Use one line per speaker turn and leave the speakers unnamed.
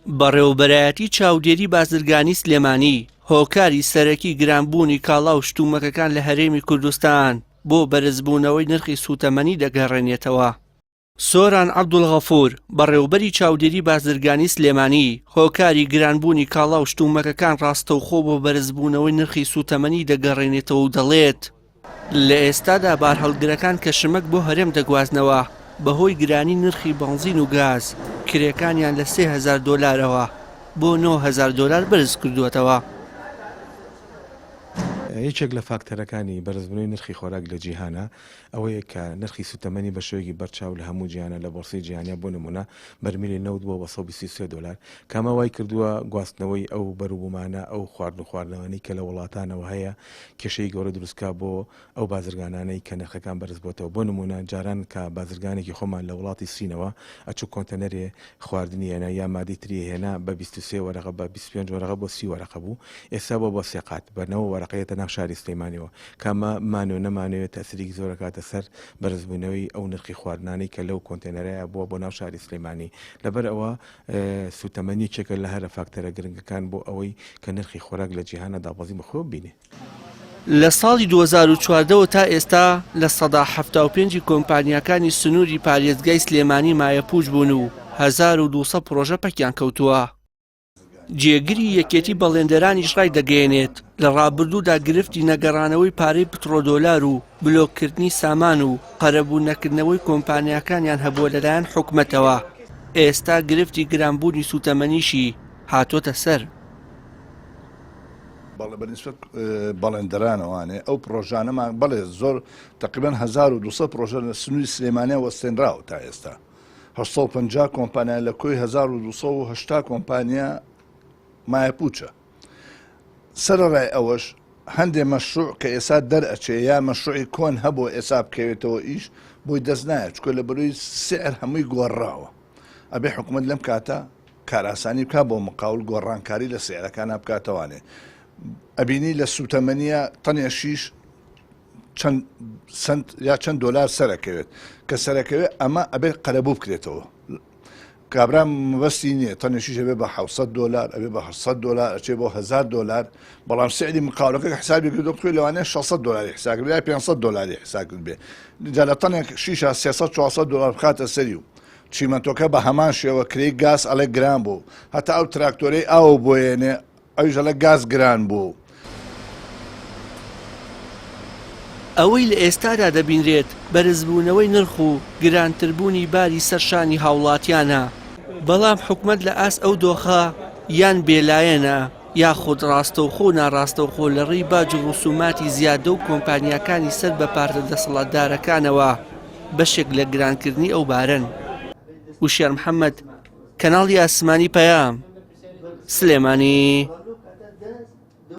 بەڕێوەبەرایەتی چاودێری بازرگانی سلێمانی هۆکاری سەرەکی گرانبوونی کاڵا و شتومەکەکان لە هەرێمی کوردستان بۆ بەرزبوونەوەی نرخی سوتەمەنی دەگەڕێنێتەوە. سۆران عەبدوڵغەفوور بەڕێوەبەری چاودێری بازرگانی سلێمانی هۆکاری گرانبوونی کاڵا و شتومەکەکان ڕاستەوخۆ بۆ بەرزبوونەوەی نرخی سوتەمەنی دەگەڕێنێتەوە و دەڵێت لە ئێستادا بارهەڵگرەکان کە شمەک بۆ هەرێم دەگوازنەوە بەهۆی گرانی نرخی بەنزین و گاز کرێکانیان لە 3000 دۆلارەوە بۆ 9000 دۆلار بەرز کردووەتەوە.
یەکێک لە فاکتەرەکانی بەرزبوونەوەی نرخی خۆراک لە جیهانە ئەوەیە کە نرخی سوتەمەنی بە شێوەیەکی بەرچاو لە هەموو جیهانە لە بۆرسی جیهانیا بۆ نمونە بەرمیلی 90 بۆ 123 دۆلار کەمە وای کردووە گواستنەوەی ئەو بەروبوومانە ئەو خواردن و خواردنەوەی کە لە وڵاتانەوە هەیە کێشەی گەورە دروستکە بۆ ئەو بازرگانانەی کە نرخەکان بەرز بۆتەوە. بۆ نمونە جاران کە بازرگانێکی خۆمان لە وڵاتی سینەوە ئەچوو کۆنتەنەرێ خواردنی هێنا یا مادی تری هێنا بە 23 وەرەقە بە 25 وەرەقە بۆ 30 وەرەقە بوو، ئێستا بۆ سێقات بەرنەوە وەرەقەیەتە ناو شاری سلێمانیەوە کامە مانوێ نەمانوێت تەسیری زۆر کاتە سەر بەرزبوونەوەی ئەو نرخی خواردنانەی کە لەو کۆنتێنەرەیە بۆ ناو شاری سلێمانی. لەبەر ئەوە سوتەمەنی چێکە لە هەرە فاکتەرە گرنگەکان بۆ ئەوەی کە نرخی خۆراک لە جیهانە دابەزی بەخۆ بینێ.
لە ساڵی 2014 تا ئێستا لە 175 کۆمپانیاکانی سنووری پارێزگای سلێمانی مایەپووش بوون و 1200 پرۆژە پەکیان کەوتووە. جێگیری یەکێتی بەڵێندەرانیش ڕای دەگەیەنێت لە ڕابردوودا گرفتی نەگەڕانەوەی پارەی پترۆدۆلار و بلۆککردنی سامان و قەرەبوو نەکردنەوەی کۆمپانیاکانیان هەبووە لەلایەن حکومەتەوە. ئێستا گرفتی گرانبوونی سوتەمەنیشی هاتۆتە سەر.
بەنسبەت بەڵێندەرانەوانێ ئەو پرۆژانەمان بەڵێ زۆر تقریبان 1200 پرۆژە لە سنووری سلێمانیە وەستێنراوە تا ئێستا 850 کۆمپانیا لە کۆی 1280 کۆمپانیا مایەپووچە. سەرەڕای ئەوەش هەندێ مەشروع کە ئێستا دەرئەچێ یا مەشروعی کۆن هەبوو ئێستا بکەوێتەوە ئیش بۆی دەست نایە چکۆ لە بەروی سعر هەمووی گۆڕاوە. ئەبێ حکوومەت لەم کاتە کاراسانی بکە بۆ مقاول گۆڕانکاری لە سعرەکانە بکاتەوانێ. ئەبینی لە سوتەمەنیە تەنێ شیش چەند سنت یا چەند دۆلار سەرەکەوێت کە سەرەکەوێت ئەمە ئەبێ قەرەبوو بکرێتەوە. کابرا مەبەستی نییە تەنێشیش ئەبێ بە 700 دۆلار ئەبێ بە 800 دۆلار ئەچێ بۆ 1000 دۆلار بەڵام سعری مقاولەکە حسابی کردو بکوێت لەوانەیە 600 دۆلاری حساب یا 500 دۆلاری حساب کرد بێ جا لە تەنێک شیشە 300 400 دۆلار بخاتە سەری و چیمەنتۆکە بە هەمان شێوە کرێی گاز ئەڵێ گران بوو هەتا ئەو تراکتۆرەی ئاو بۆیێنێ ئەویش ئەڵێ گاز گران بوو.
ئەوەی لە ئێستادا دەبینرێت بەرزبوونەوەی نرخ و گرانتربوونی باری سەرشانی هاوڵاتیانە، بەڵام حکومەت لە ئاس ئەو دۆخە یان بێلایەنە یاخود ڕاستەوخۆ و ناڕاستەوخۆ لە ڕێی باج و ڕسوماتی زیادە و کۆمپانیاکانی سەر بە پارتە دەسەڵاتدارەکانەوە بەشێک لە گرانکردنی ئەو بارن. وشێر محەممەد، کەناڵی ئاسمانی پەیام، سلێمانی.